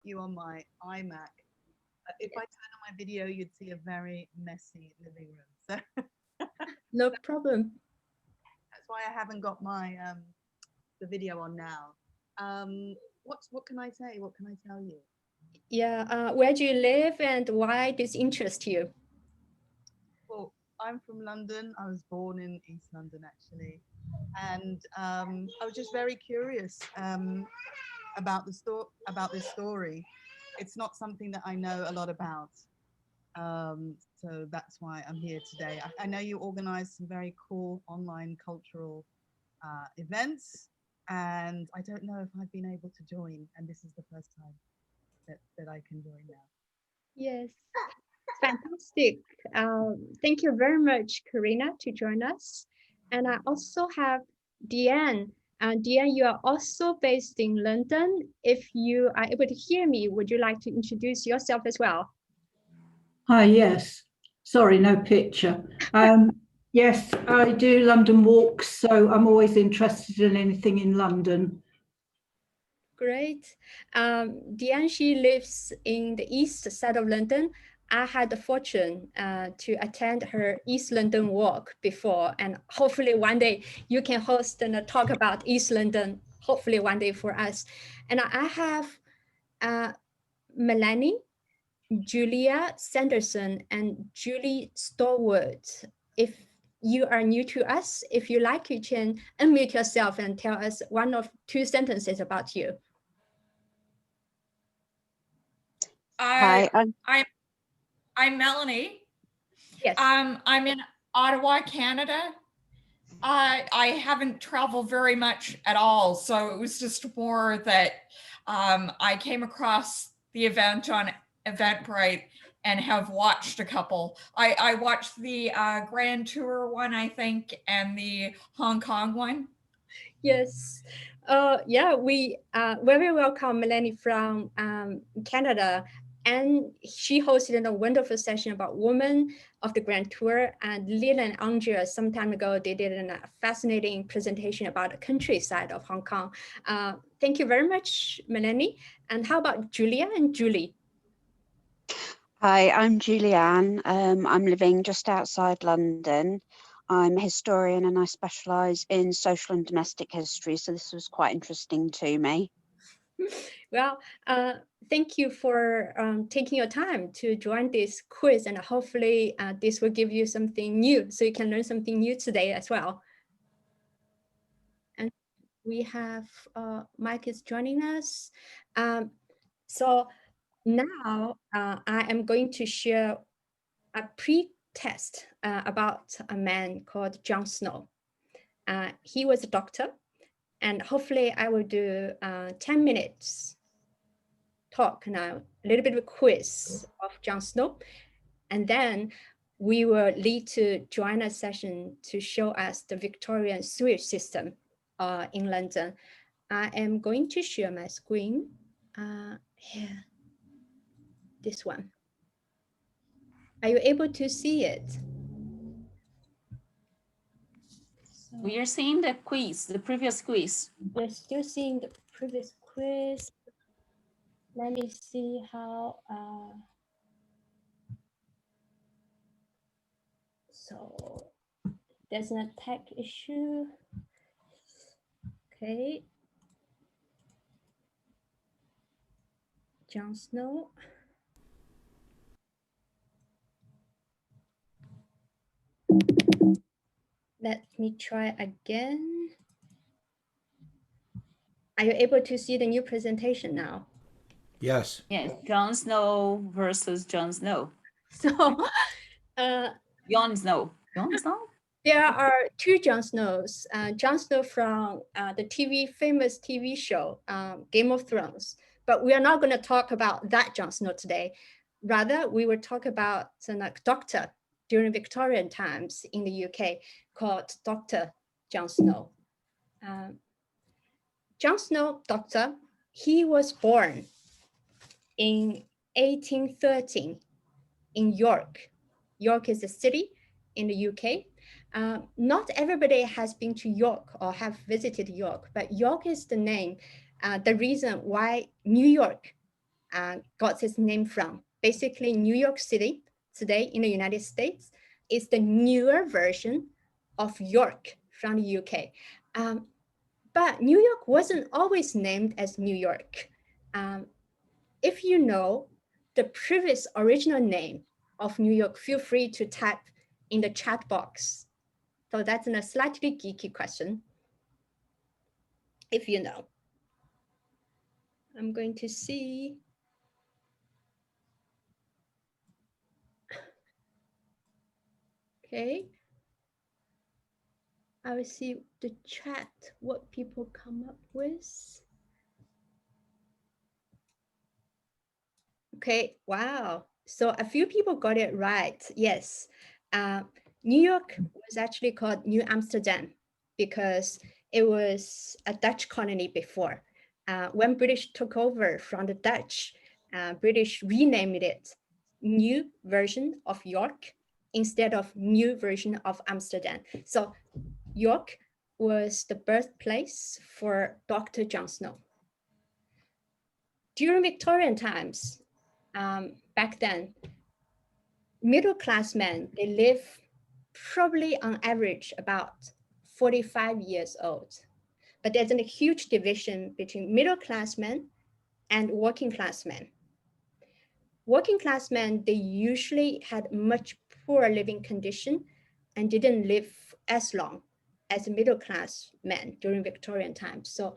you on my iMac. If I turn on my video, you'd see a very messy living room. So No problem. that's why I haven't got my the video on now. What can I say? What can I tell you? Yeah, where do you live and why this interests you? Well, I'm from London. I was born in East London, actually, and I was just very curious about this story. It's not something that I know a lot about, so that's why I'm here today. I know you organize some very cool online cultural events, and I don't know if I've been able to join, and this is the first time that I can join now. Yes, fantastic. Thank you very much, Karina, to join us. And I also have Deanne. Deanne, you are also based in London. If you are able to hear me, would you like to introduce yourself as well? Hi, yes. Sorry, no picture. Yes, I do London walks, so I'm always interested in anything in London. Great. Deanne, she lives in the east side of London. I had the fortune to attend her East London walk before, and hopefully one day you can host and talk about East London, hopefully one day for us. And I have Melanie, Julia Sanderson, and Julie Stallwood. If you are new to us, if you like, you can unmute yourself and tell us one or two sentences about you. Hi, I'm Melanie. Yes. I'm in Ottawa, Canada. I haven't traveled very much at all, so it was just more that I came across the event on Eventbrite and have watched a couple. I watched the Grand Tour one, I think, and the Hong Kong one. Yes. Yeah, we very welcome Melanie from Canada. And she hosted a wonderful session about women of the Grand Tour. And Lila and Andrea, some time ago, they did a fascinating presentation about the countryside of Hong Kong. Thank you very much, Melanie. And how about Julia and Julie? Hi, I'm Julianne. I'm living just outside London. I'm a historian and I specialise in social and domestic history, so this was quite interesting to me. Well, thank you for taking your time to join this quiz, and hopefully this will give you something new, so you can learn something new today as well. And we have Mike is joining us. So now I am going to share a pre-test about a man called John Snow. He was a doctor, and hopefully I will do 10 minutes talk now, a little bit of a quiz of John Snow, and then we will lead to Joanna's session to show us the Victorian sewage system in London. I am going to share my screen here, this one. Are you able to see it? We are seeing the quiz, the previous quiz. We're still seeing the previous quiz. Let me see how. So there's an tech issue. Okay. Jon Snow. Let me try again. Are you able to see the new presentation now? Yes. Yes, Jon Snow versus Jon Snow. So, Jon Snow. Jon Snow? there are two Jon Snows. Jon Snow from the famous TV show, Game of Thrones. But we are not going to talk about that Jon Snow today. Rather, we will talk about a doctor during Victorian times in the UK called Dr. John Snow. John Snow, doctor, he was born in 1813 in York. York is a city in the UK. Not everybody has been to York or have visited York, but York is the name, the reason why New York got its name from. Basically, New York City today in the United States is the newer version of York from the UK. But New York wasn't always named as New York. If you know the previous original name of New York, feel free to type in the chat box. So that's a slightly geeky question. If you know. I'm going to see. Okay. I will see the chat, what people come up with. Okay, wow. So a few people got it right. Yes. New York was actually called New Amsterdam because it was a Dutch colony before. When British took over from the Dutch, British renamed it New Version of York instead of New Version of Amsterdam. So York was the birthplace for Dr. John Snow. During Victorian times, back then, middle-class men, they live probably on average about 45 years old. But there's a huge division between middle-class men and working-class men. Working-class men, they usually had much poorer living condition and didn't live as long as middle-class men during Victorian times. So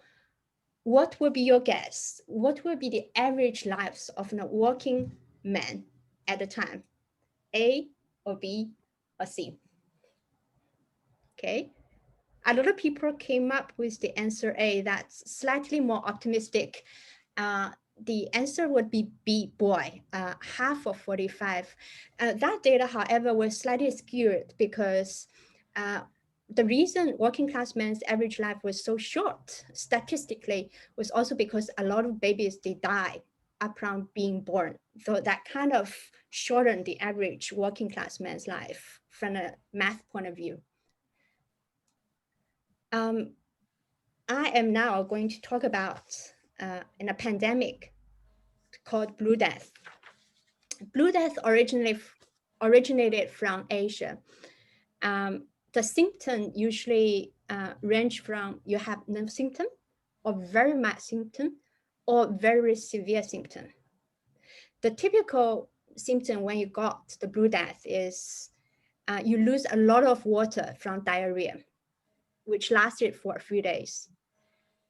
what would be your guess? What would be the average lives of a working man at the time? A or B or C? Okay. A lot of people came up with the answer A. That's slightly more optimistic. The answer would be B, boy, half of 45. That data, however, was slightly skewed because the reason working class men's average life was so short statistically was also because a lot of babies, they die upon being born. So that kind of shortened the average working class man's life from a math point of view. I am now going to talk about in a pandemic called Blue Death. Blue Death originated from Asia. The symptom usually range from you have no symptom or very mild symptom or very severe symptom. The typical symptom when you got the Blue Death is you lose a lot of water from diarrhea, which lasted for a few days.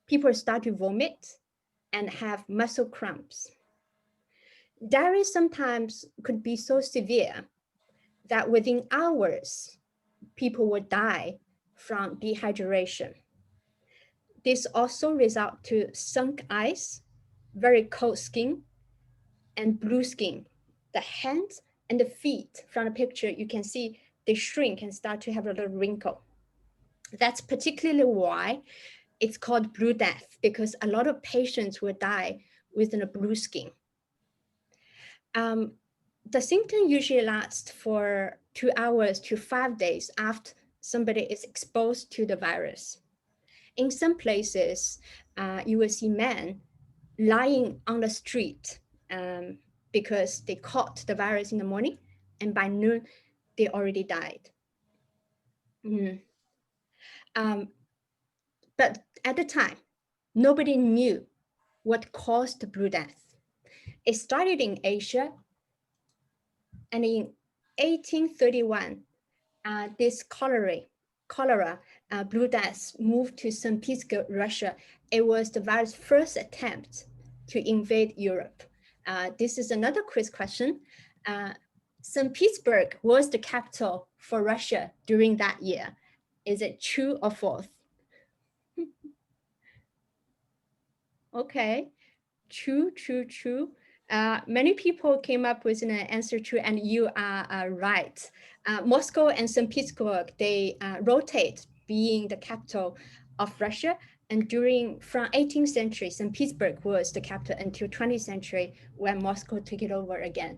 People start to vomit and have muscle cramps. Diarrhea sometimes could be so severe that within hours, people would die from dehydration. This also results to sunk eyes, very cold skin, and blue skin. The hands and the feet from the picture, you can see they shrink and start to have a little wrinkle. That's particularly why it's called Blue Death, because a lot of patients will die with a blue skin. The symptom usually lasts for 2 hours to 5 days after somebody is exposed to the virus. In some places, you will see men lying on the street because they caught the virus in the morning, and by noon, they already died. But at the time, nobody knew what caused the Blue Death. It started in Asia, and in 1831, this cholera Blue Death moved to St. Petersburg, Russia. It was the virus' first attempt to invade Europe. This is another quiz question. St. Petersburg was the capital for Russia during that year. Is it true or false? Okay, true. Many people came up with an answer true, and you are right. Moscow and St. Petersburg, they rotate being the capital of Russia. And from 18th century, St. Petersburg was the capital until 20th century when Moscow took it over again.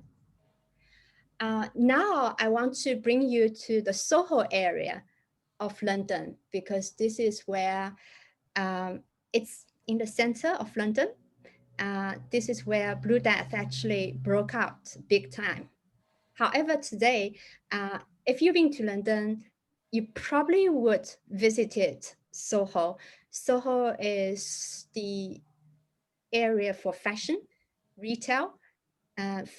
Now I want to bring you to the Soho area of London, because this is where it's in the center of London. this is where Blue Death actually broke out big time. However, today, if you've been to London, you probably would visit Soho. Soho is the area for fashion, retail,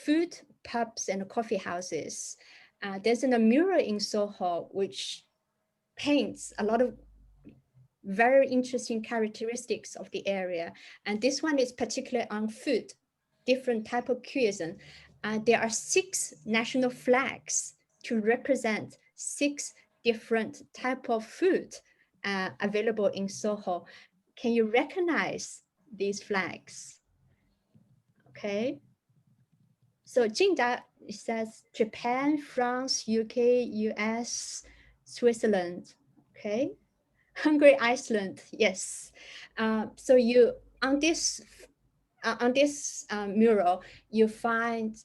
food, pubs, and coffee houses. There's a mural in Soho which paints a lot of very interesting characteristics of the area. And this one is particularly on food, different type of cuisine. There are 6 national flags to represent 6 different type of food available in Soho. Can you recognize these flags? Okay. So Jinda says Japan, France, UK, US, Switzerland. Okay. Hungary, Iceland, yes. So you on this mural, you find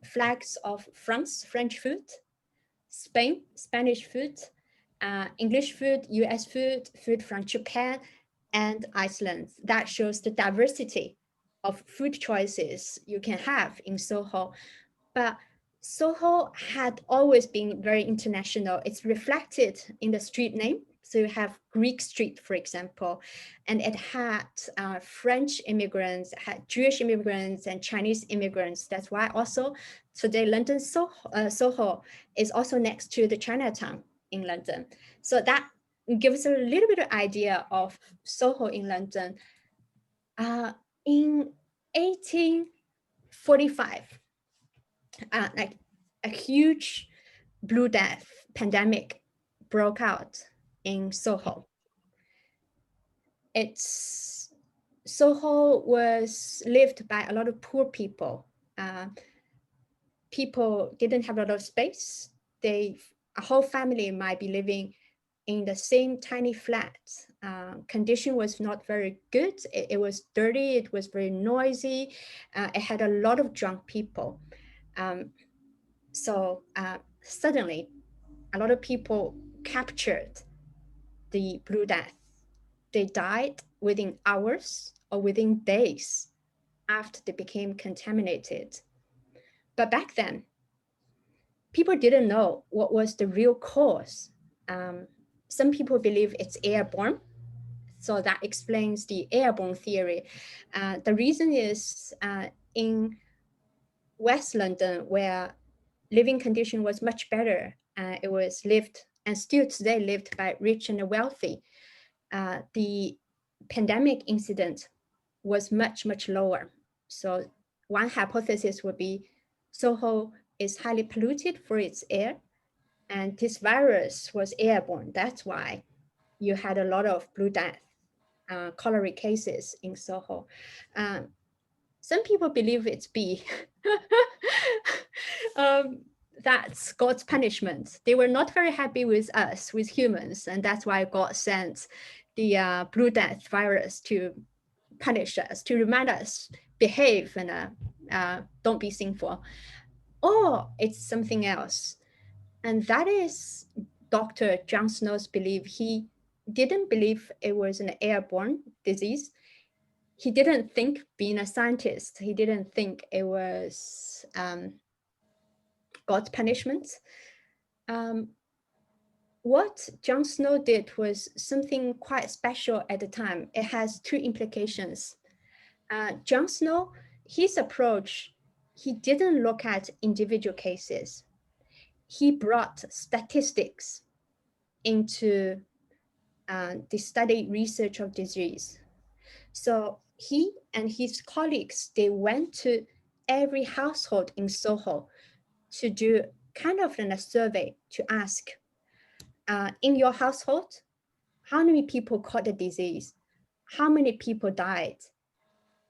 flags of France, French food, Spain, Spanish food, English food, US food, food from Japan, and Iceland. That shows the diversity of food choices you can have in Soho. But Soho had always been very international. It's reflected in the street name. So you have Greek Street, for example, and it had French immigrants, had Jewish immigrants, and Chinese immigrants. That's why also today London Soho is also next to the Chinatown in London. So that gives a little bit of idea of Soho in London. In 1845, like a huge Blue Death pandemic broke out in Soho. Soho was lived by a lot of poor people. People didn't have a lot of space. A whole family might be living in the same tiny flat. Condition was not very good. It was dirty. It was very noisy. It had a lot of drunk people. So suddenly, a lot of people captured the Blue Death. They died within hours or within days after they became contaminated. But back then, people didn't know what was the real cause. Some people believe it's airborne. So that explains the airborne theory. The reason is in West London, where living condition was much better, it was lived and still today lived by rich and wealthy. The pandemic incident was much, much lower. So one hypothesis would be Soho is highly polluted for its air, and this virus was airborne. That's why you had a lot of Blue Death cholera cases in Soho. Some people believe it's B. That's God's punishment. They were not very happy with us, with humans, and that's why God sent the Blue Death virus to punish us, to remind us, behave and don't be sinful. Or it's something else. And that is Dr. John Snow's belief. He didn't believe it was an airborne disease. He didn't think, being a scientist, he didn't think it was God's punishment. What John Snow did was something quite special at the time. It has 2 implications. John Snow, his approach, he didn't look at individual cases. He brought statistics into the study research of disease. So he and his colleagues, they went to every household in Soho to do kind of a survey to ask, in your household, how many people caught the disease? How many people died?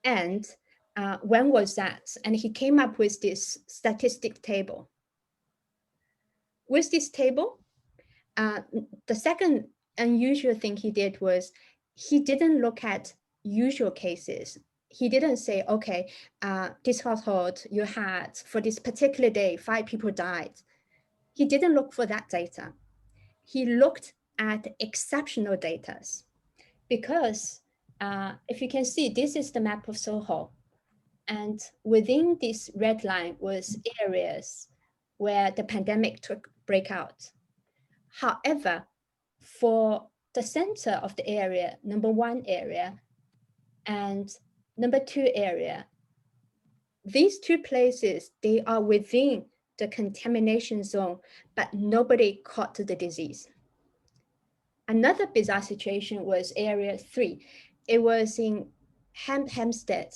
And when was that? And he came up with this statistic table. With this table, the second unusual thing he did was he didn't look at usual cases. He didn't say, okay, this household you had for this particular day, 5 people died. He didn't look for that data. He looked at exceptional data because If you can see, this is the map of Soho. And within this red line was areas where the pandemic took breakout. However, for the center of the area, number 1 area and number 2 area, these 2 places, they are within the contamination zone, but nobody caught the disease. Another bizarre situation was area 3. It was in Hampstead,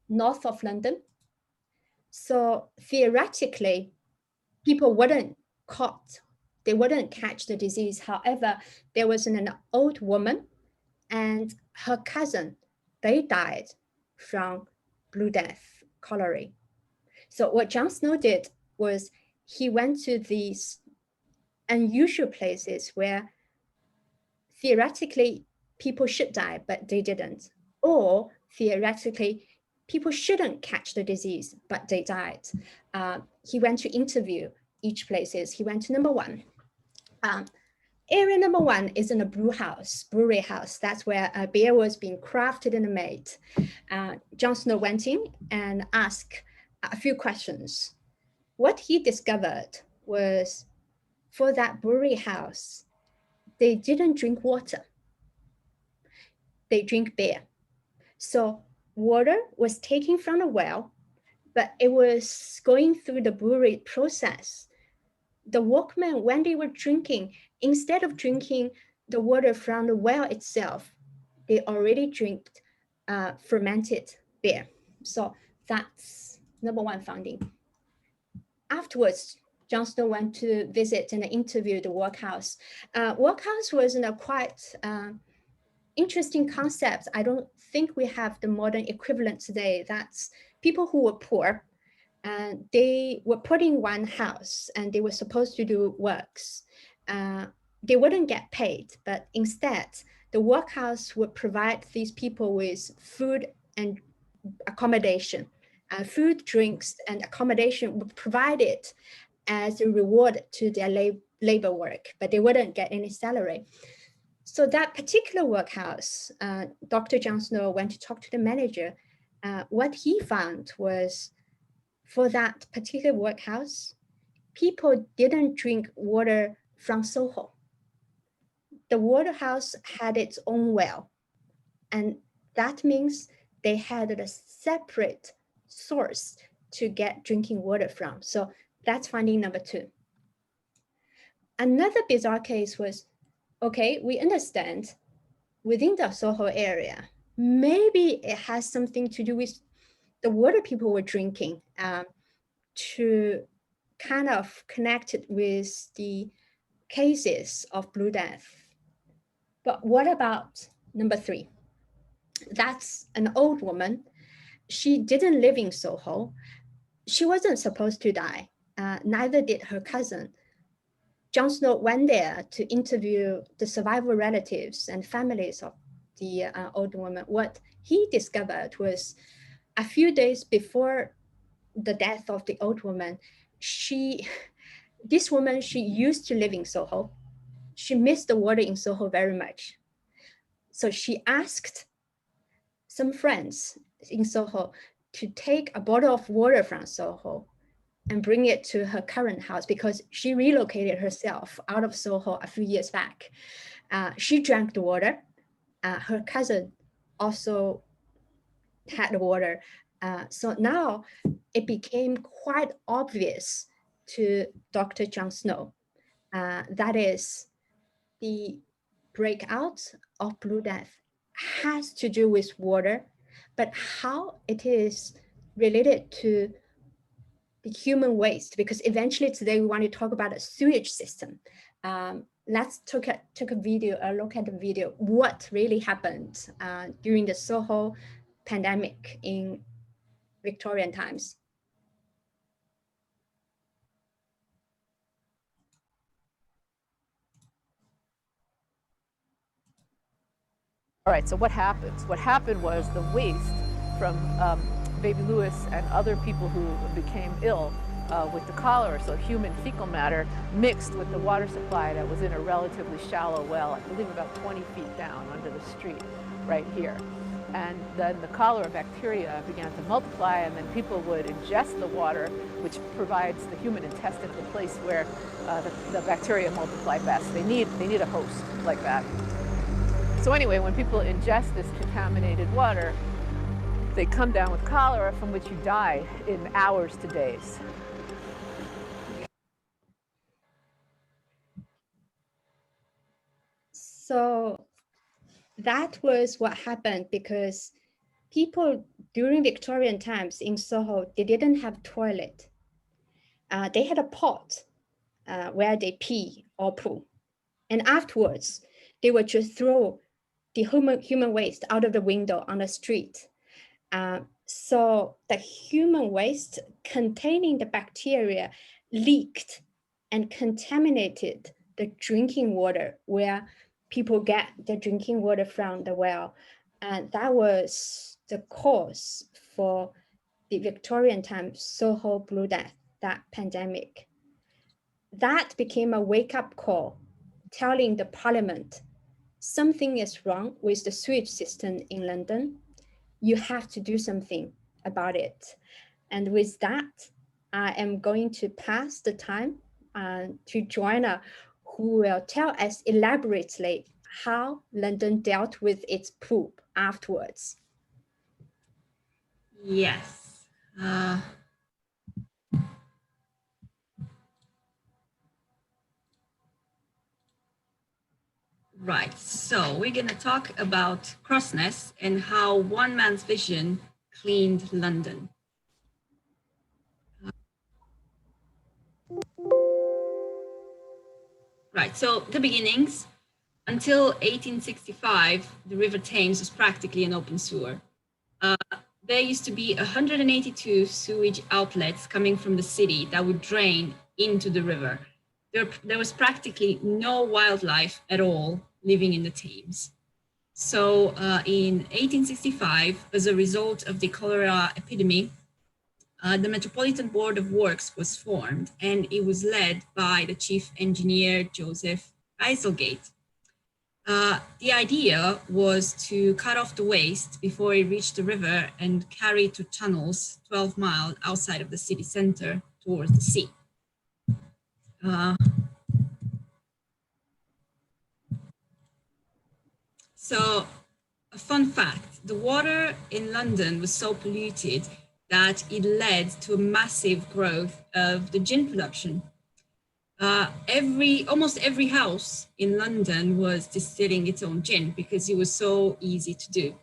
north of London. So theoretically, people wouldn't they wouldn't catch the disease. However, there was an old woman and her cousin, they died from Blue Death cholera. So what Jon Snow did was he went to these unusual places where theoretically people should die, but they didn't. Or theoretically, people shouldn't catch the disease, but they died. He went to interview each places. He went to number 1. Area number 1 is in a brewery house. That's where a beer was being crafted and made. Jon Snow went in and asked a few questions. What he discovered was for that brewery house, they didn't drink water. They drink beer. So water was taken from the well, but it was going through the brewery process. The workmen, when they were drinking, instead of drinking the water from the well itself, they already drank fermented beer. So that's number 1 finding. Afterwards, Jon Snow went to visit and interview the workhouse. Workhouse was a quite interesting concept. I don't think we have the modern equivalent today. That's people who were poor, and they were put in one house and they were supposed to do works. They wouldn't get paid, but instead the workhouse would provide these people with food and accommodation. Food, drinks, and accommodation were provided as a reward to their labor work, but they wouldn't get any salary. So that particular workhouse, Dr. Jon Snow went to talk to the manager. What he found was for that particular workhouse, people didn't drink water from Soho. The waterhouse had its own well, and that means they had a separate source to get drinking water from. So that's finding number 2. Another bizarre case was, okay, we understand within the Soho area, maybe it has something to do with the water people were drinking, to kind of connect it with the cases of Blue Death. But what about number 3? That's an old woman. She didn't live in Soho. She wasn't supposed to die. Neither did her cousin. Jon Snow went there to interview the survivor relatives and families of the old woman. What he discovered was a few days before the death of the old woman, this woman, she used to live in Soho. She missed the water in Soho very much. So she asked some friends in Soho to take a bottle of water from Soho and bring it to her current house because she relocated herself out of Soho a few years back. She drank the water. Her cousin also had the water. So now it became quite obvious to Dr. Jon Snow that is the breakout of Blue Death has to do with water, but how it is related to the human waste, because eventually today we want to talk about a sewage system. Let's take a look at the video, what really happened during the Soho pandemic in Victorian times. All right, so what happens? What happened was the waste from baby Lewis and other people who became ill with the cholera, so human fecal matter, mixed with the water supply that was in a relatively shallow well, I believe about 20 feet down under the street. right here. And then the cholera bacteria began to multiply, and then people would ingest the water, which provides the human intestine the place where the bacteria multiply best. They need a host like that. So anyway, when people ingest this contaminated water, they come down with cholera, from which you die in hours to days. So that was what happened because people during Victorian times in Soho, they didn't have toilet. They had a pot where they pee or poo. And afterwards, they would just throw the human waste out of the window on the street. So the human waste containing the bacteria leaked and contaminated the drinking water where people get their drinking water from the well. And that was the cause for the Victorian times Soho Blue Death, that pandemic. That became a wake-up call telling the parliament something is wrong with the sewage system in London. You have to do something about it. And with that, I am going to pass the time to Joanna, who will tell us elaborately how London dealt with its poop afterwards. Yes. Right, so we're going to talk about Crossness and how one man's vision cleaned London. Right, so the beginnings. Until 1865, the River Thames was practically an open sewer. There used to be 182 sewage outlets coming from the city that would drain into the river. There was practically no wildlife at all living in the Thames. So in 1865, as a result of the cholera epidemic, the Metropolitan Board of Works was formed, and it was led by the chief engineer, Joseph Eiselgate. The idea was to cut off the waste before it reached the river and carry it to tunnels 12 miles outside of the city center towards the sea. So a fun fact, the water in London was so polluted that it led to a massive growth of the gin production. Almost every house in London was distilling its own gin because it was so easy to do.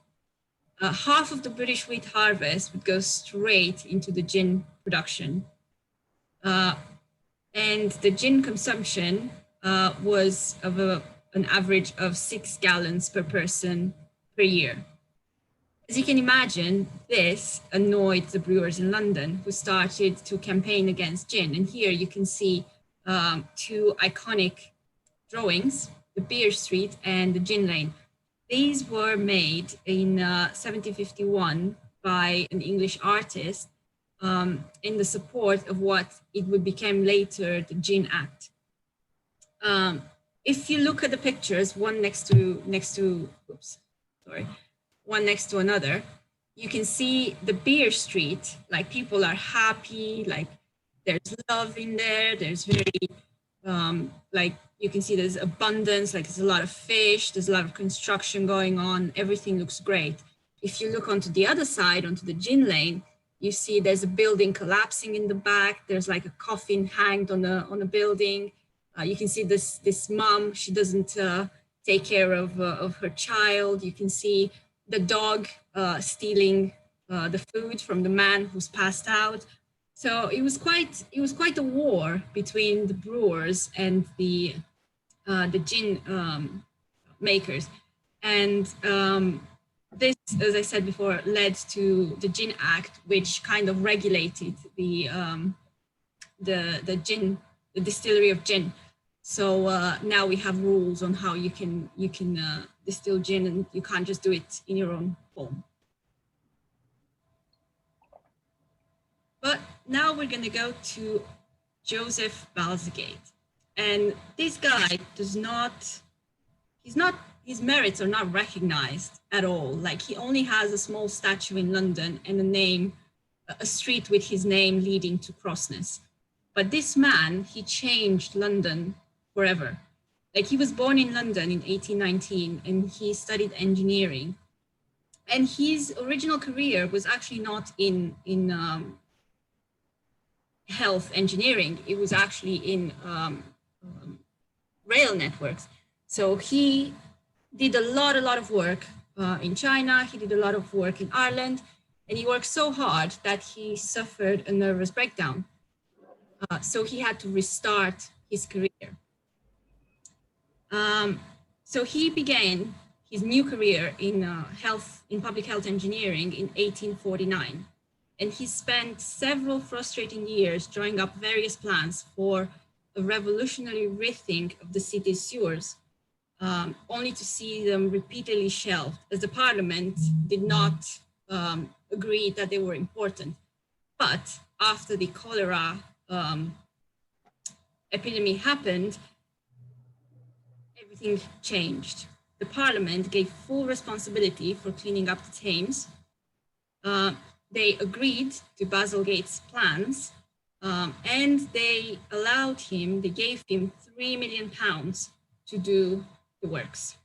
Half of the British wheat harvest would go straight into the gin production. And the gin consumption was of an average of 6 gallons per person per year. As you can imagine, this annoyed the brewers in London, who started to campaign against gin. And here you can see two iconic drawings, the Beer Street and the Gin Lane. These were made in 1751 by an English artist in the support of what it would become later the Gin Act. If you look at the pictures, one next to another, you can see the Beer Street, like people are happy, like there's love in there, there's very, like you can see there's abundance, like there's a lot of fish, there's a lot of construction going on, everything looks great. If you look onto the other side, onto the Gin Lane, you see there's a building collapsing in the back, there's like a coffin hanged on a building. You can see this mom, she doesn't take care of her child. You can see the dog stealing the food from the man who's passed out. So it was quite a war between the brewers and the gin makers. And this, as I said before, led to the Gin Act, which kind of regulated the distillery of gin. So now we have rules on how you can distill gin, and you can't just do it in your own home. But now we're going to go to Joseph Balzgate. And this guy he's his merits are not recognized at all. Like, he only has a small statue in London and a street with his name leading to Crossness. But this man, he changed London forever. Like, he was born in London in 1819 and he studied engineering. And his original career was actually not in health engineering. It was actually in rail networks. So he did a lot of work in China. He did a lot of work in Ireland, and he worked so hard that he suffered a nervous breakdown. So he had to restart his career. So he began his new career in public health engineering in 1849. And he spent several frustrating years drawing up various plans for a revolutionary rethink of the city's sewers, only to see them repeatedly shelved, as the parliament did not agree that they were important. But after the cholera epidemic happened, everything changed. The parliament gave full responsibility for cleaning up the Thames. They agreed to Basilgate's plans, and they gave him £3 million to do the works.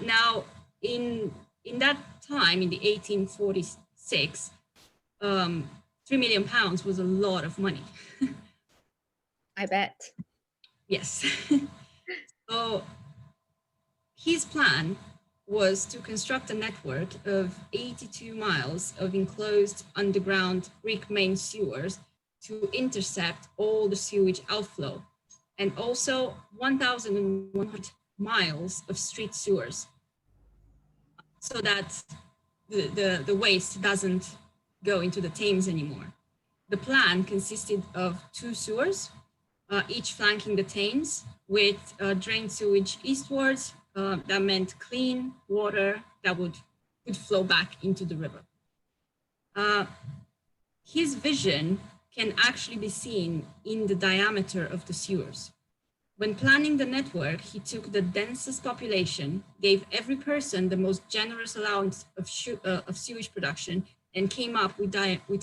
Now, in that time, in the 1846, £3 million was a lot of money. I bet. Yes. So his plan was to construct a network of 82 miles of enclosed underground brick main sewers to intercept all the sewage outflow, and also 1,100 miles of street sewers, so that the waste doesn't go into the Thames anymore. The plan consisted of 2 sewers, each flanking the Thames, with drained sewage eastwards. That meant clean water that would flow back into the river. His vision can actually be seen in the diameter of the sewers. When planning the network, he took the densest population, gave every person the most generous allowance of sewage production, and came up with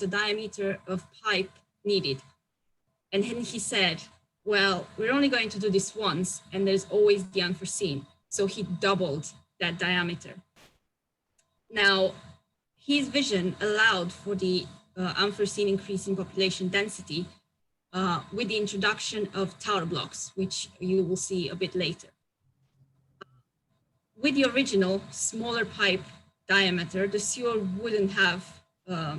a diameter of pipe needed. And then he said, well, we're only going to do this once, and there's always the unforeseen. So he doubled that diameter. Now, his vision allowed for the unforeseen increase in population density with the introduction of tower blocks, which you will see a bit later. With the original smaller pipe diameter, the sewer wouldn't have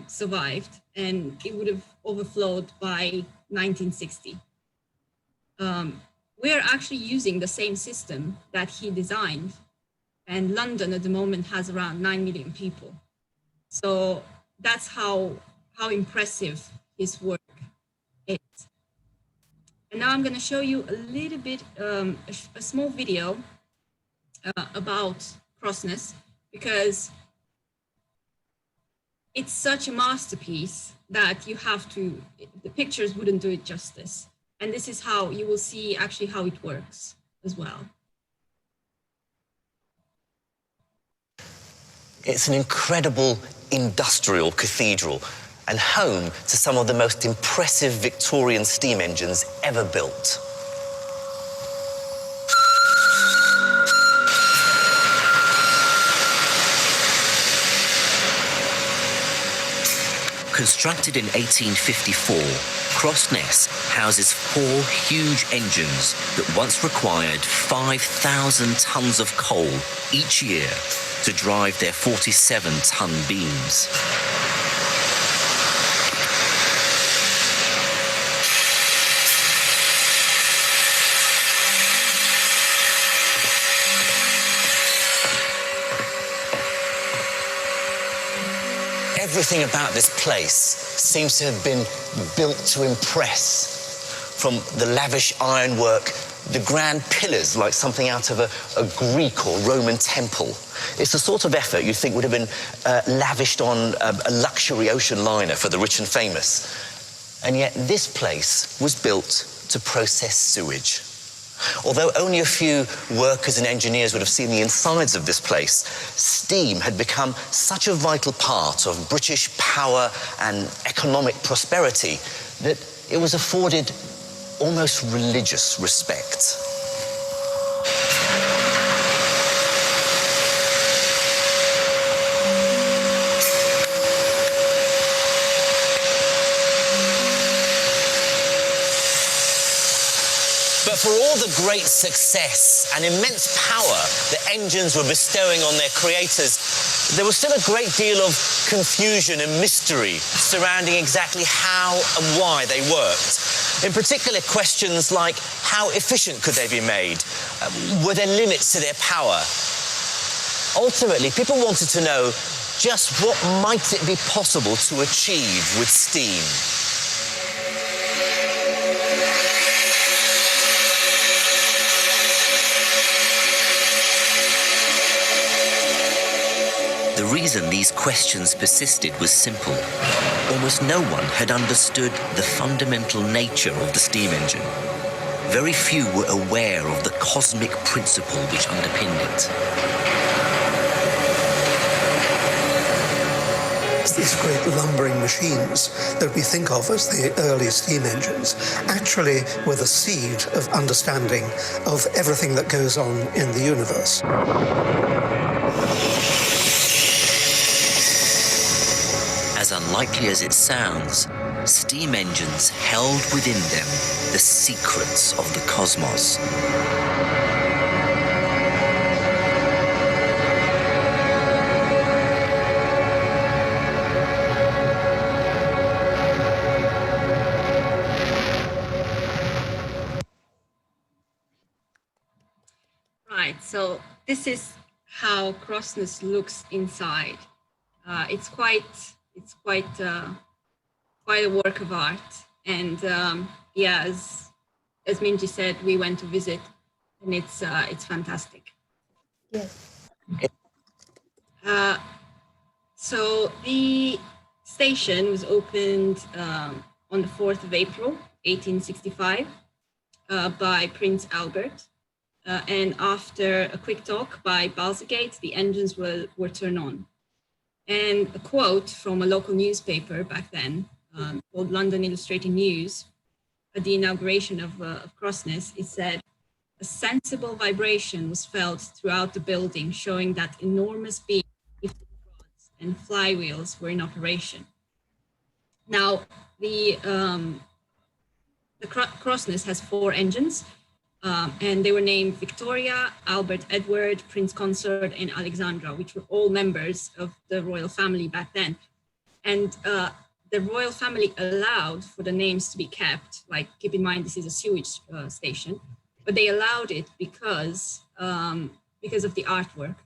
survived, and it would have overflowed by 1960. We're actually using the same system that he designed, and London at the moment has around 9 million people. So that's how impressive his work is. And now I'm going to show you a little bit, a small video about Crossness, because it's such a masterpiece that the pictures wouldn't do it justice. And this is how you will see actually how it works as well. It's an incredible industrial cathedral and home to some of the most impressive Victorian steam engines ever built. Constructed in 1854, Crossness houses 4 huge engines that once required 5,000 tons of coal each year to drive their 47-ton beams. Everything about this place seems to have been built to impress. From the lavish ironwork, the grand pillars like something out of a Greek or Roman temple. It's the sort of effort you'd think would have been lavished on a luxury ocean liner for the rich and famous. And yet this place was built to process sewage. Although only a few workers and engineers would have seen the insides of this place, steam had become such a vital part of British power and economic prosperity that it was afforded almost religious respect. But for all the great success and immense power the engines were bestowing on their creators, there was still a great deal of confusion and mystery surrounding exactly how and why they worked. In particular, questions like how efficient could they be made? Were there limits to their power? Ultimately, people wanted to know just what might it be possible to achieve with steam. The reason these questions persisted was simple. Almost no one had understood the fundamental nature of the steam engine. Very few were aware of the cosmic principle which underpinned it. These great lumbering machines that we think of as the early steam engines actually were the seed of understanding of everything that goes on in the universe. As unlikely as it sounds, steam engines held within them the secrets of the cosmos. Right, so this is how Crossness looks inside. It's quite a work of art, and yeah, as Minji said, we went to visit, and it's fantastic. Yes. So the station was opened on the 4th of April, 1865, by Prince Albert. And after a quick talk by Balsagate, the engines were turned on. And a quote from a local newspaper back then, called London Illustrated News, at the inauguration of Crossness, it said, "A sensible vibration was felt throughout the building, showing that enormous beams, rods, and flywheels were in operation." Now, the Crossness has 4 engines, and they were named Victoria, Albert Edward, Prince Consort, and Alexandra, which were all members of the royal family back then. And the royal family allowed for the names to be kept. Like, keep in mind, this is a sewage station, but they allowed it because of the artwork.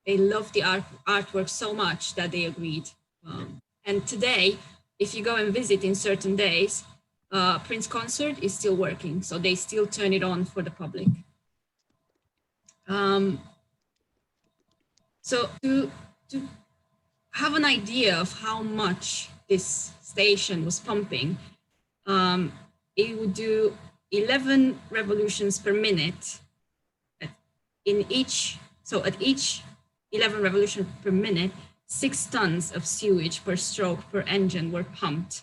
They loved the artwork so much that they agreed. And today, if you go and visit in certain days, Prince Consort is still working, so they still turn it on for the public. So to have an idea of how much this station was pumping, it would do 11 revolutions per minute. At each 11 revolutions per minute, 6 tons of sewage per stroke per engine were pumped.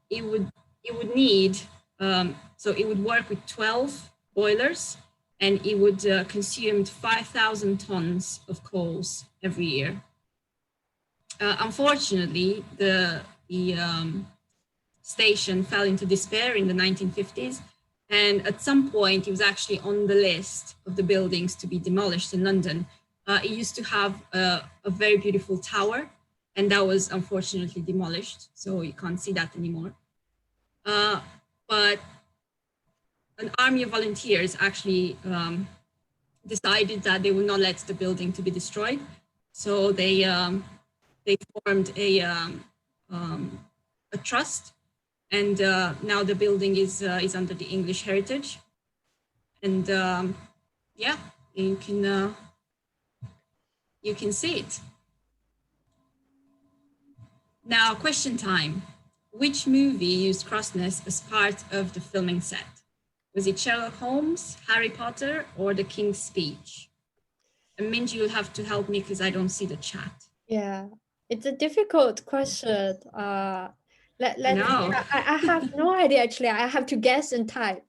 It would need, so it would work with 12 boilers, and it would consume 5,000 tons of coals every year. Unfortunately, the station fell into despair in the 1950s, and at some point it was actually on the list of the buildings to be demolished in London. It used to have a very beautiful tower, and that was unfortunately demolished, so you can't see that anymore. But an army of volunteers actually decided that they would not let the building to be destroyed. So they formed a trust, and now the building is under the English Heritage. And yeah, you can see it. Now, question time. Which movie used Crossness as part of the filming set? Was it Sherlock Holmes, Harry Potter, or The King's Speech? And Minji, you'll have to help me because I don't see the chat. Yeah, it's a difficult question. I have no idea actually. I have to guess and type.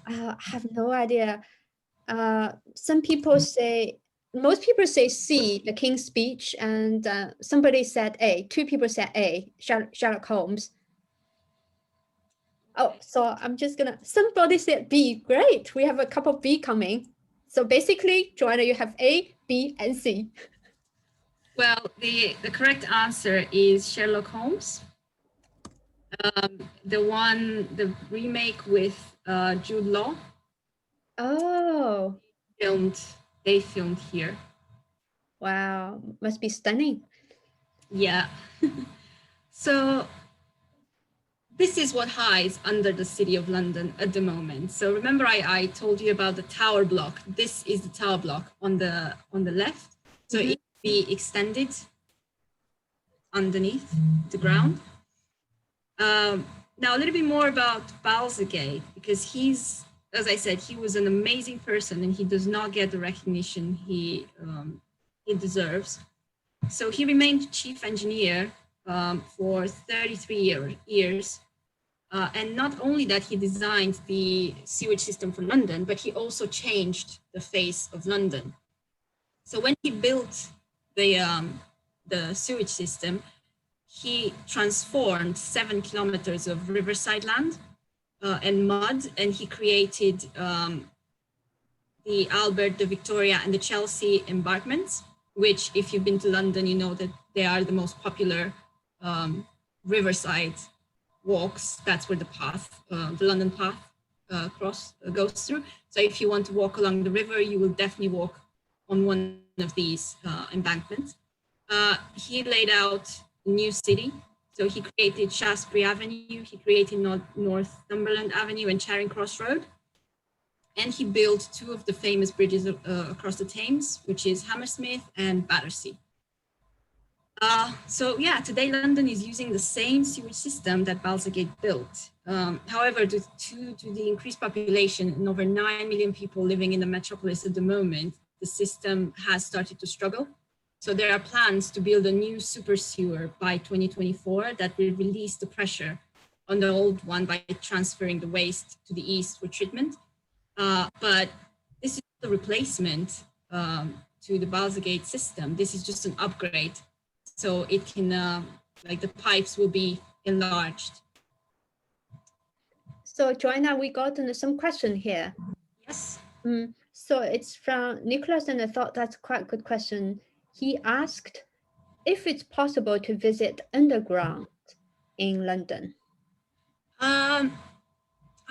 I have no idea. Some people say, most people say C, The King's Speech, and somebody said A. Two people said A, Sherlock Holmes. Oh, so I'm just gonna, somebody said B. Great, we have a couple B coming. So basically, Joanna, you have A, B, and C. Well, the correct answer is Sherlock Holmes. The remake with Jude Law. Oh. They filmed here. Wow, must be stunning. Yeah. So this is what hides under the City of London at the moment. So remember I told you about the tower block. This is the tower block on the left. So it will be extended underneath the ground. Now a little bit more about Balzergate, because he's, as I said, he was an amazing person and he does not get the recognition he deserves. So he remained chief engineer for 33 years. And not only that, he designed the sewage system for London, but he also changed the face of London. So when he built the sewage system, he transformed 7 kilometers of riverside land and mud, and he created the Albert, the Victoria, and the Chelsea embankments, which, if you've been to London, you know that they are the most popular riverside walks. That's where the path, the London path goes through. So if you want to walk along the river, you will definitely walk on one of these embankments. He laid out a new city. So he created Shaftesbury Avenue, he created Northumberland Avenue and Charing Cross Road. And he built 2 of the famous bridges across the Thames, which is Hammersmith and Battersea. So yeah, today London is using the same sewage system that Balzergate built. However, due to the increased population and over 9 million people living in the metropolis at the moment, the system has started to struggle. So there are plans to build a new super sewer by 2024 that will release the pressure on the old one by transferring the waste to the east for treatment. But this is the replacement to the Balzergate system. This is just an upgrade. So it can, like the pipes will be enlarged. So Joanna, we got some question here. Yes. So it's from Nicholas, and I thought that's quite a good question. He asked if it's possible to visit underground in London. I'm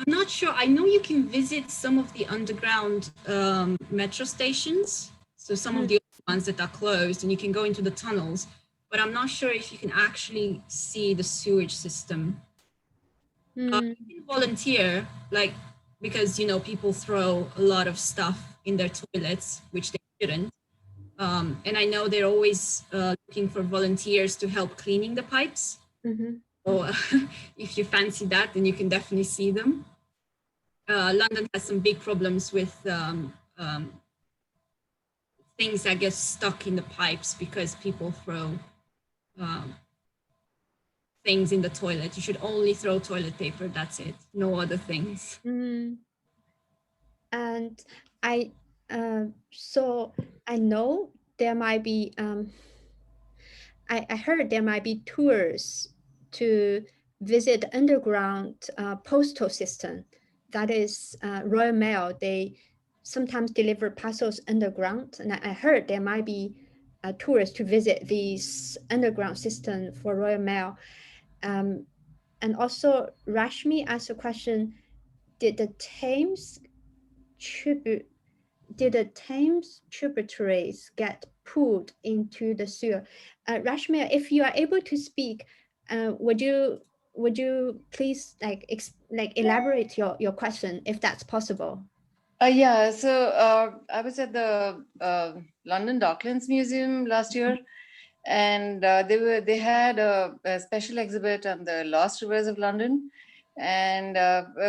not sure. I know you can visit some of the underground metro stations. So some of the ones that are closed, and you can go into the tunnels, but I'm not sure if you can actually see the sewage system. You can volunteer, like, because, you know, people throw a lot of stuff in their toilets, which they shouldn't. And I know they're always looking for volunteers to help cleaning the pipes. So if you fancy that, then you can definitely see them. London has some big problems with things that get stuck in the pipes because people throw things in the toilet. You should only throw toilet paper, that's it, no other things. And so I know there might be, I heard there might be tours to visit underground postal system. That is Royal Mail. They sometimes deliver parcels underground. And I heard there might be tours to visit these underground system for Royal Mail. And also Rashmi asked a question, did the Thames tributaries get pulled into the sewer? Rashmi, if you are able to speak, would you please elaborate your question if that's possible? Yeah, so I was at the London Docklands Museum last year, and they had a special exhibit on the lost rivers of London, and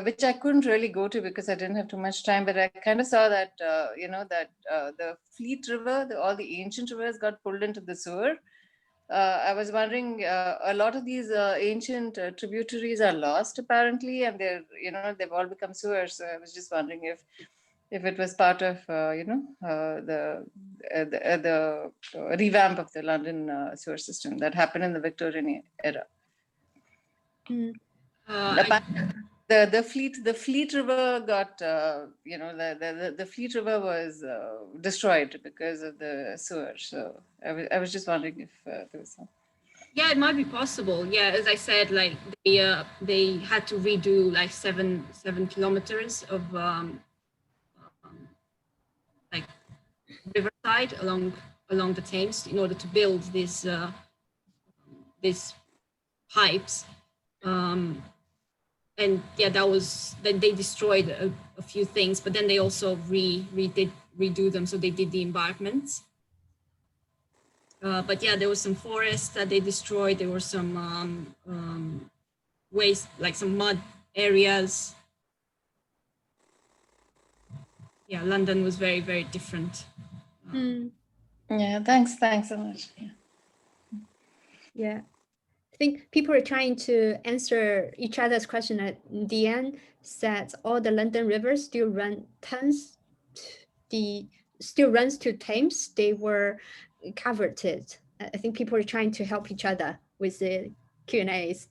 which I couldn't really go to because I didn't have too much time. But I kind of saw that the Fleet River, all the ancient rivers, got pulled into the sewer. I was wondering, a lot of these ancient tributaries are lost apparently, and they've all become sewers. So I was just wondering if it was part of the revamp of the London sewer system that happened in the Victorian era. The Fleet River got the Fleet River was destroyed because of the sewer. So I was just wondering if there was some. Yeah, it might be possible. Yeah, as I said, like they had to redo like seven kilometers of like riverside along the Thames in order to build these pipes. And yeah, then they destroyed a few things, but then they also redo them. So they did the embankments. But yeah, there was some forests that they destroyed. There were some waste, like some mud areas. Yeah, London was very, very different. Yeah, thanks so much. Yeah. I think people are trying to answer each other's question at the end. Said all the London rivers still runs to Thames. They were covered it. I think people are trying to help each other with the Q&As.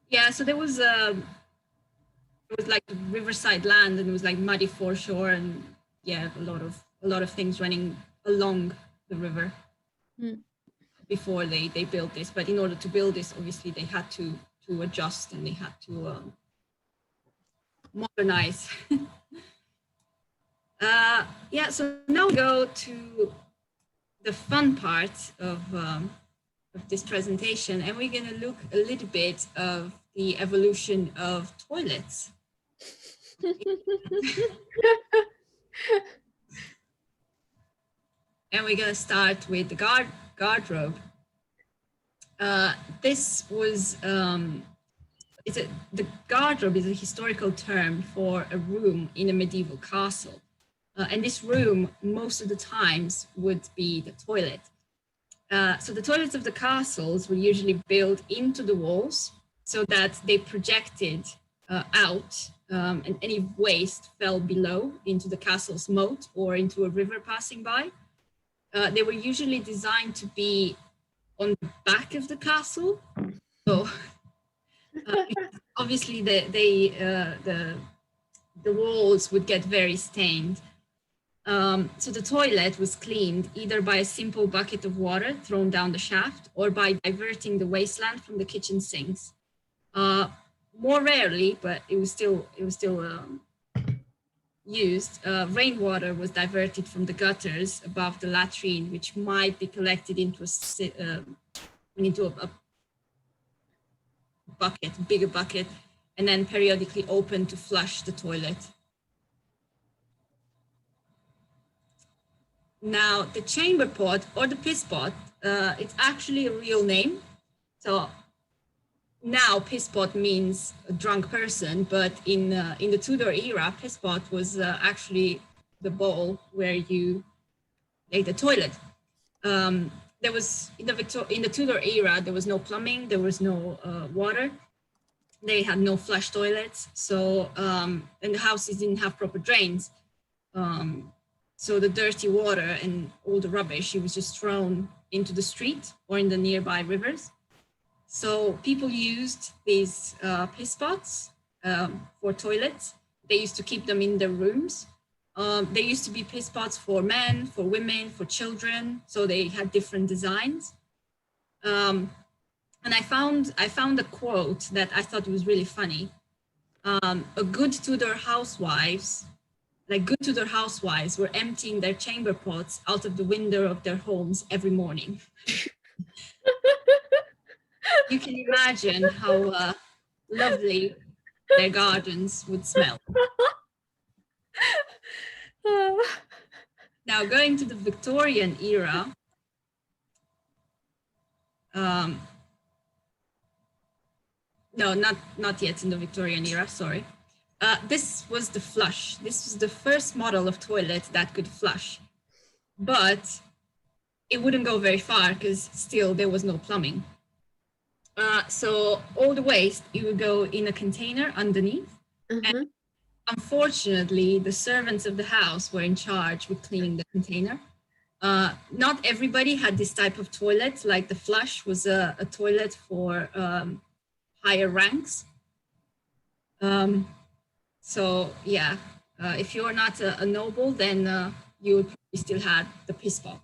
Yeah, so there was it was like riverside land, and it was like muddy foreshore, and yeah, a lot of things running along the river. Before they built this, but in order to build this, obviously they had to adjust, and they had to modernize. Yeah, so now we go to the fun part of this presentation, and we're going to look a little bit of the evolution of toilets. And we're going to start with the guardrobe. This was the guardrobe is a historical term for a room in a medieval castle, and this room most of the times would be the toilet. So the toilets of the castles were usually built into the walls so that they projected out, and any waste fell below into the castle's moat or into a river passing by. They were usually designed to be on the back of the castle, so obviously the walls would get very stained. So the toilet was cleaned either by a simple bucket of water thrown down the shaft or by diverting the wasteland from the kitchen sinks. More rarely, but it was still used, rainwater was diverted from the gutters above the latrine, which might be collected into a bucket, a bigger bucket, and then periodically opened to flush the toilet. Now, the chamber pot or the piss pot, it's actually a real name. So now piss pot means a drunk person, but in the Tudor era, piss pot was actually the bowl where you make the toilet. There was in the Tudor era, there was no plumbing, there was no water. They had no flush toilets, so and the houses didn't have proper drains. So the dirty water and all the rubbish, it was just thrown into the street or in the nearby rivers. So people used these piss pots for toilets. They used to keep them in their rooms. There used to be piss pots for men, for women, for children. So they had different designs. And I found a quote that I thought was really funny. Good Tudor housewives were emptying their chamber pots out of the window of their homes every morning. You can imagine how lovely their gardens would smell. Now, going to the Victorian era, no, not yet in the Victorian era, sorry. This was the flush. This was the first model of toilet that could flush, but it wouldn't go very far because still there was no plumbing. So all the waste, it would go in a container underneath. And unfortunately, the servants of the house were in charge with cleaning the container. Not everybody had this type of toilet, like the flush was a toilet for higher ranks. So yeah, if you're not a noble, then you would probably still have the piss bowl.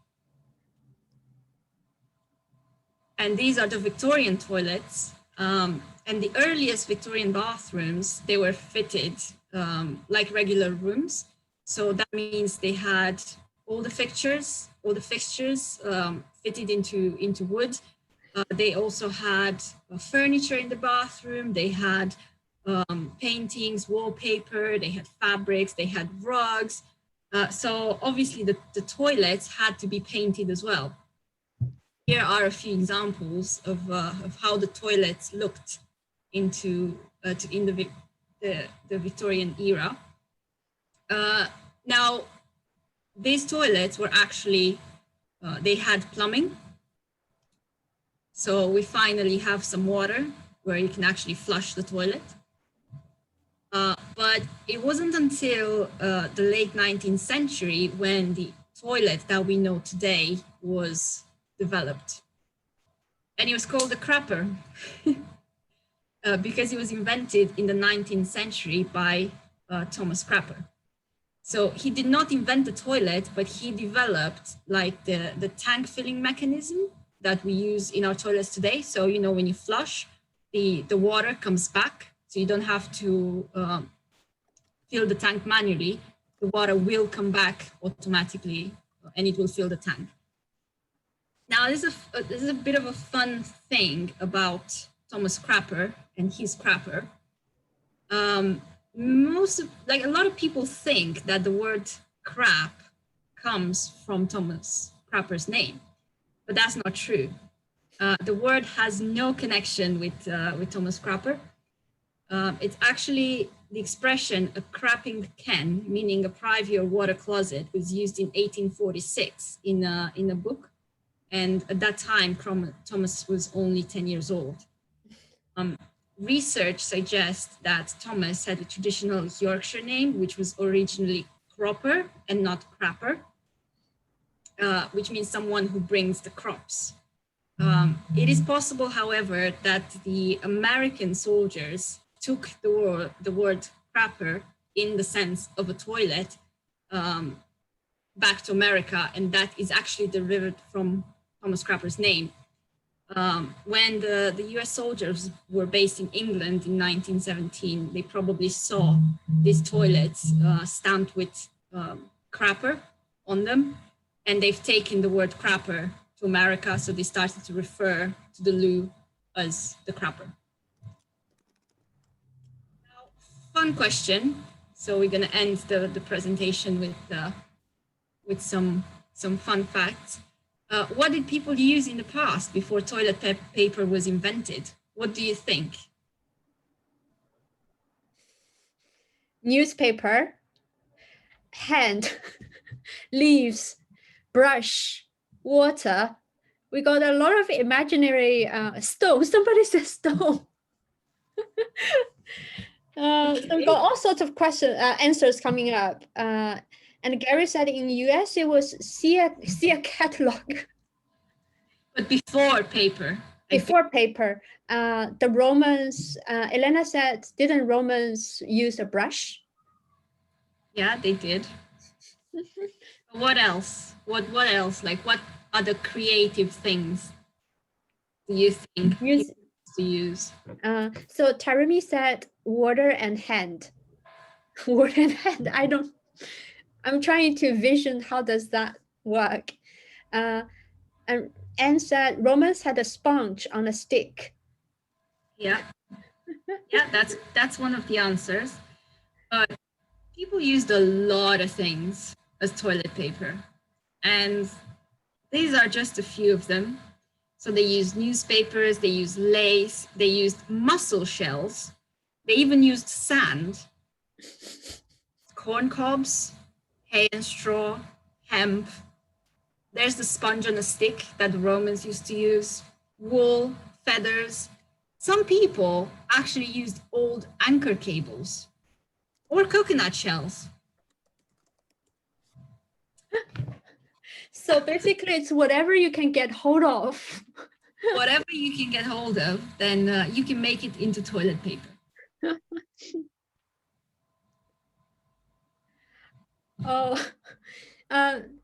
And these are the Victorian toilets. And the earliest Victorian bathrooms, they were fitted like regular rooms. So that means they had all the fixtures fitted into wood. They also had furniture in the bathroom. They had paintings, wallpaper, they had fabrics, they had rugs. So obviously the toilets had to be painted as well. Here are a few examples of how the toilets looked in the Victorian era. Now, these toilets were actually, they had plumbing. So we finally have some water where you can actually flush the toilet. But it wasn't until the late 19th century when the toilet that we know today was developed. And it was called the crapper because it was invented in the 19th century by Thomas Crapper. So he did not invent the toilet, but he developed like the tank filling mechanism that we use in our toilets today. So, you know, when you flush, the water comes back. So you don't have to fill the tank manually. The water will come back automatically and it will fill the tank. Now, this is a bit of a fun thing about Thomas Crapper and his crapper. A lot of people think that the word crap comes from Thomas Crapper's name, but that's not true. The word has no connection with Thomas Crapper. It's actually the expression a crapping ken, meaning a privy or water closet, was used in 1846 in a book. And at that time, Thomas was only 10 years old. Research suggests that Thomas had a traditional Yorkshire name, which was originally Cropper and not Crapper, which means someone who brings the crops. It is possible, however, that the American soldiers took the word crapper in the sense of a toilet back to America, and that is actually derived from Thomas Crapper's name. When the US soldiers were based in England in 1917, they probably saw these toilets stamped with crapper on them, and they've taken the word crapper to America, so they started to refer to the loo as the crapper. Now, fun question. So we're gonna end the presentation with some fun facts. What did people use in the past before toilet paper was invented? What do you think? Newspaper, hand, leaves, brush, water. We got a lot of imaginary stone. Somebody said stone. So we got all sorts of answers coming up. And Gary said in the US it was see a catalog. But before paper. Before paper, the Romans. Elena said, didn't Romans use a brush? Yeah, they did. What else? What else? Like, what other creative things do you think people used to use? So Taremi said water and hand. Water and hand. I'm trying to vision how does that work. And Anne said Romans had a sponge on a stick. Yeah, yeah, that's one of the answers. People used a lot of things as toilet paper, and these are just a few of them. So they used newspapers, they used lace, they used mussel shells, they even used sand, corn cobs, hay and straw, hemp. There's the sponge on a stick that the Romans used to use, wool, feathers. Some people actually used old anchor cables or coconut shells. So basically, it's whatever you can get hold of. Whatever you can get hold of, then you can make it into toilet paper. Oh,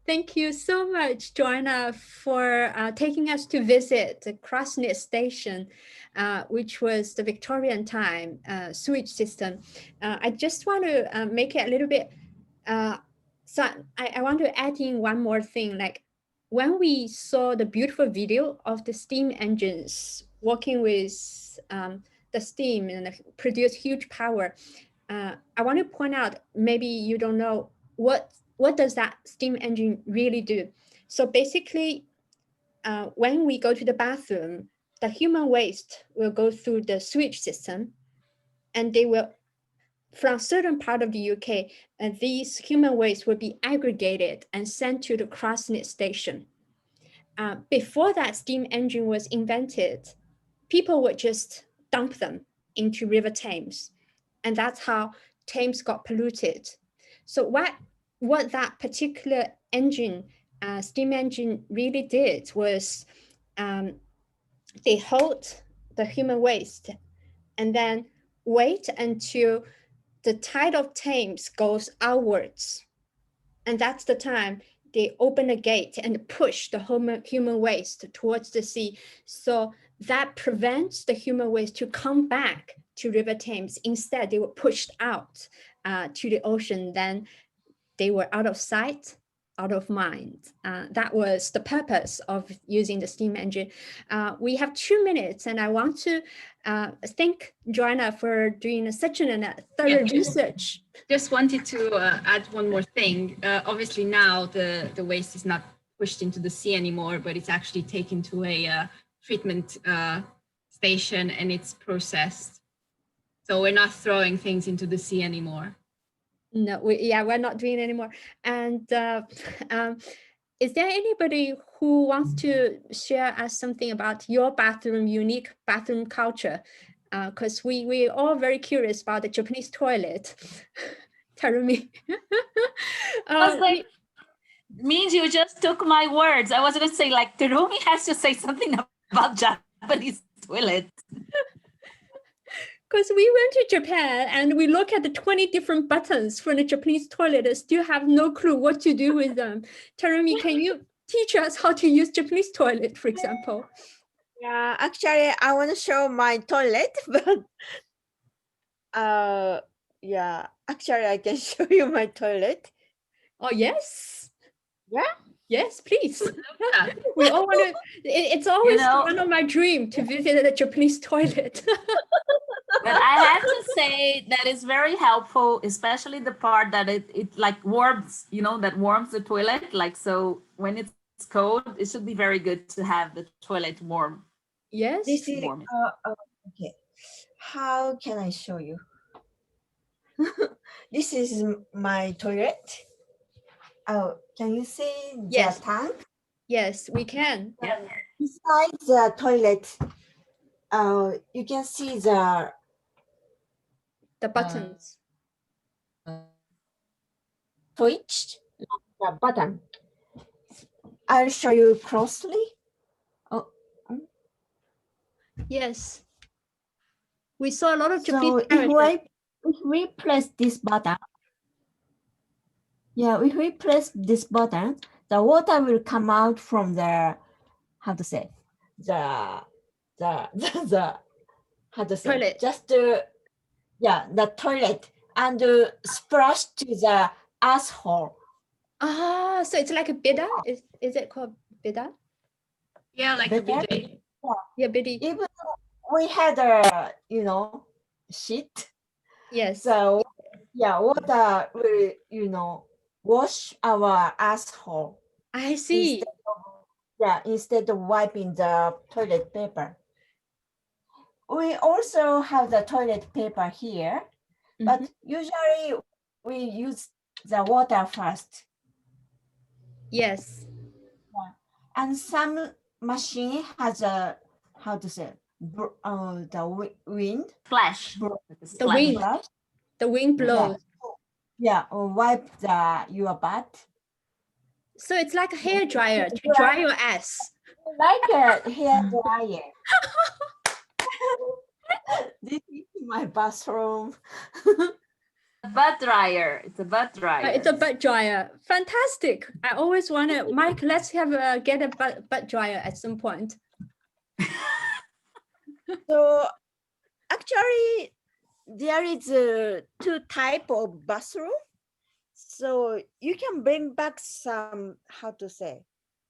thank you so much, Joanna, for taking us to visit the Crossness Station, which was the Victorian time sewage system. I just want to make it a little bit, so I want to add in one more thing, like when we saw the beautiful video of the steam engines working with the steam and produce huge power, I want to point out, maybe you don't know, what does that steam engine really do? So basically, when we go to the bathroom, the human waste will go through the sewage system, and they will, from certain part of the UK, these human waste will be aggregated and sent to the Crossness Station. Before that steam engine was invented, people would just dump them into River Thames, and that's how Thames got polluted. So what that particular engine, steam engine, really did was they hold the human waste and then wait until the tide of Thames goes outwards. And that's the time they open the gate and push the human waste towards the sea. So that prevents the human waste to come back to River Thames. Instead, they were pushed out to the ocean. Then they were out of sight, out of mind. That was the purpose of using the steam engine. We have 2 minutes, and I want to thank Joanna for doing such a thorough research. Just wanted to add one more thing. Obviously now the waste is not pushed into the sea anymore, but it's actually taken to a treatment station and it's processed. So we're not throwing things into the sea anymore. No, we're not doing it anymore. And is there anybody who wants to share us something about your bathroom, unique bathroom culture? Because we're all very curious about the Japanese toilet. Terumi. Means you just took my words. I was going to say, like, Terumi has to say something about Japanese toilet. Because we went to Japan and we look at the 20 different buttons for the Japanese toilet and still have no clue what to do with them. Terumi, can you teach us how to use Japanese toilet, for example? Yeah, actually, I want to show my toilet, but yeah, actually, I can show you my toilet. Oh, yes. Yeah. Yes, please. We all want to. It's always one of my dreams to visit a Japanese toilet. But I have to say that it's very helpful, especially the part that it like warms, that warms the toilet. Like, so when it's cold, it should be very good to have the toilet warm. Yes. This is okay. How can I show you? This is my toilet. Oh, can you see the tank? Yes, we can. Yeah. Beside the toilet, you can see the buttons. Switch, the button. I'll show you closely. Oh. Yes. We saw a lot of Japanese if we press this button, if we press this button, the water will come out from the, how to say, how to say, toilet. Just the toilet and splash to the asshole. Ah, so it's like a bidet? Is it called bidet? Yeah, like a bidet. Yeah, bidet. Even we had a, shit. Yes. So water will, wash our asshole. I see. Yeah, instead of wiping the toilet paper. We also have the toilet paper here, but usually we use the water first. Yes. Yeah. And some machine has a, how to say, the wind. Splash. The wind. The wind blows. Yeah, or wipe your butt. So it's like a hair dryer to dry your ass. Like a hair dryer. This is my bathroom. Butt dryer. It's a butt dryer. It's a butt dryer. Fantastic. I always wanted, Mike, let's get a butt dryer at some point. So actually, there is two type of bathroom. So you can bring back some, how to say,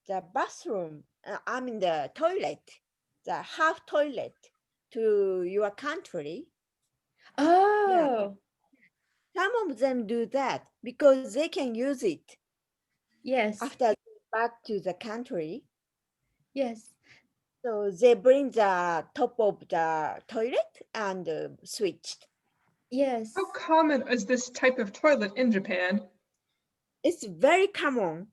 the bathroom, I mean the toilet, the half toilet to your country. Oh. Yeah. Some of them do that because they can use it. Yes. After back to the country. Yes. So they bring the top of the toilet and switched. Yes. How common is this type of toilet in Japan? It's very common.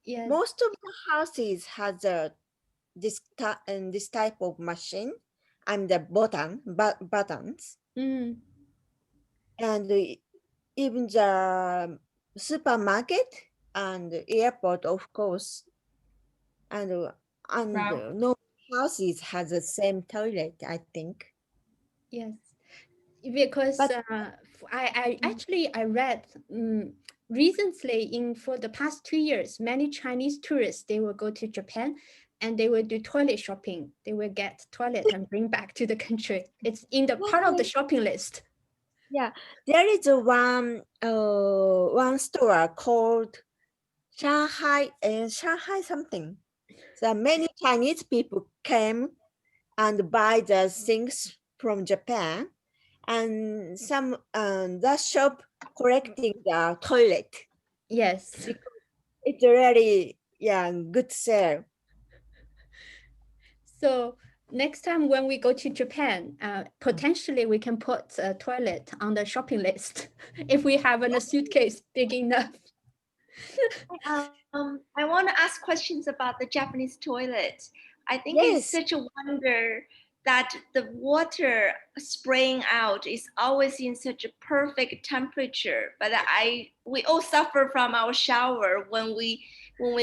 Yes. Most of the houses has this type of machine and the buttons. Mm. And even the supermarket and airport, of course, and Wow. no houses has the same toilet, I think. Yes, because I actually read recently for the past 2 years, many Chinese tourists, they will go to Japan and they will do toilet shopping. They will get toilet and bring back to the country. It's in the part of the shopping list. Yeah, there is one store called Shanghai something. So many Chinese people came and buy the things from Japan, and some that shop collecting the toilet. Yes, because it's really good sale. So next time when we go to Japan, potentially we can put a toilet on the shopping list if we have a suitcase big enough. I want to ask questions about the Japanese toilet. I think it's such a wonder that the water spraying out is always in such a perfect temperature. But we all suffer from our shower when we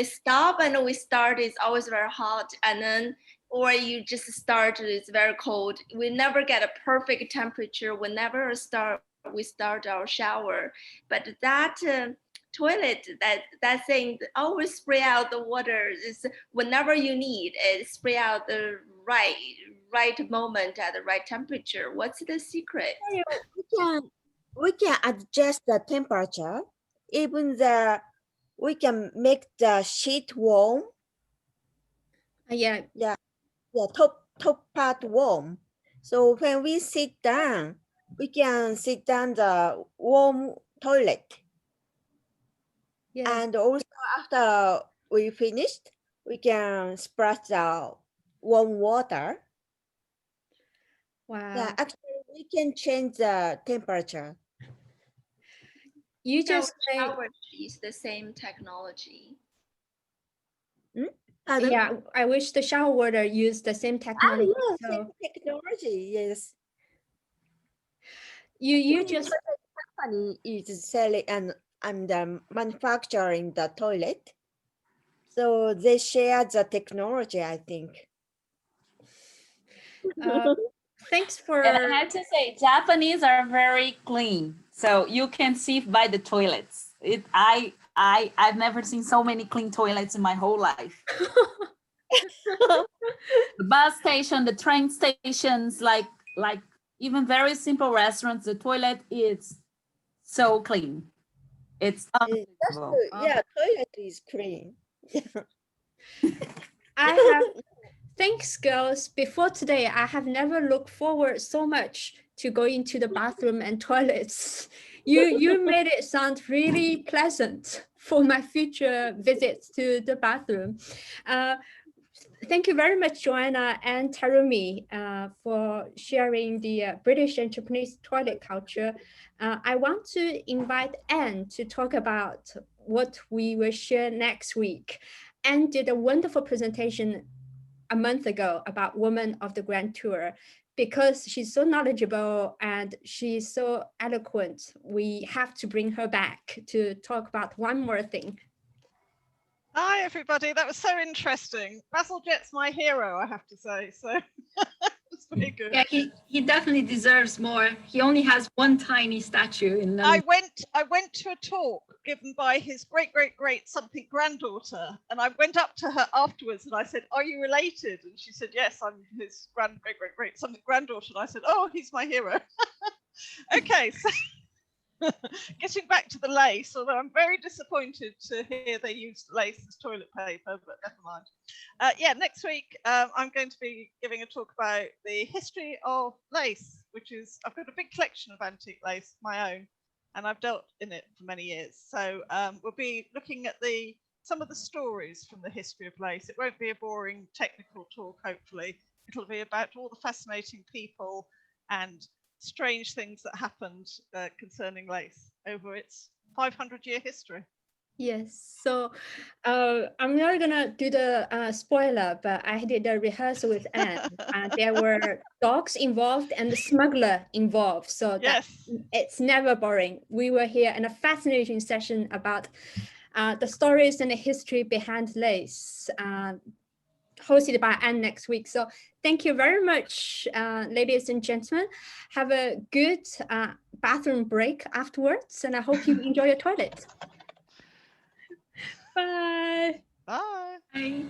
stop and we start, it's always very hot, and then or you just start, it's very cold. We never get a perfect temperature whenever we start our shower. But that toilet, that thing always spray out the water is whenever you need it, spray out the right moment at the right temperature. What's the secret? We can adjust the temperature. Even we can make the sheet warm. Yeah, top part warm. So when we sit down, we can sit down the warm toilet. Yes. And also after we finished, we can splash the warm water. Wow. Yeah, actually we can change the temperature. You just shower use the same technology. Yeah, I wish the shower water used the same technology. Same technology, yes. You just company is selling and manufacturing the toilet, so they share the technology, I think. Thanks for. And I have to say, Japanese are very clean, so you can see by the toilets. I've never seen so many clean toilets in my whole life. The bus station, the train stations, like even very simple restaurants, the toilet is so clean. It's unbelievable. Yeah, toilet is clean. I have, thanks girls, before today, I have never looked forward so much to go into the bathroom and toilets. You made it sound really pleasant for my future visits to the bathroom. Thank you very much, Joanna and Tarumi, for sharing the British and Japanese toilet culture. I want to invite Anne to talk about what we will share next week. Anne did a wonderful presentation a month ago about Women of the Grand Tour. Because she's so knowledgeable and she's so eloquent, we have to bring her back to talk about one more thing. Hi, everybody. That was so interesting. Bazalgette's my hero, I have to say. So it's very good. Yeah, he definitely deserves more. He only has one tiny statue in London. I went to a talk given by his great something granddaughter, and I went up to her afterwards and I said, "Are you related?" And she said, "Yes, I'm his great something granddaughter." And I said, "Oh, he's my hero." Okay, so getting back to the lace, although I'm very disappointed to hear they used lace as toilet paper, but never mind. Yeah, next week I'm going to be giving a talk about the history of lace, which is, I've got a big collection of antique lace, my own, and I've dealt in it for many years. So we'll be looking at some of the stories from the history of lace. It won't be a boring technical talk, hopefully. It'll be about all the fascinating people and strange things that happened concerning lace over its 500-year history. Yes, so I'm not gonna do the spoiler, but I did a rehearsal with Anne. There were dogs involved and the smuggler involved, so yes, it's never boring. We were here in a fascinating session about the stories and the history behind lace, hosted by Anne next week. So thank you very much, ladies and gentlemen. Have a good bathroom break afterwards, and I hope you enjoy your toilet. Bye. Bye. Bye.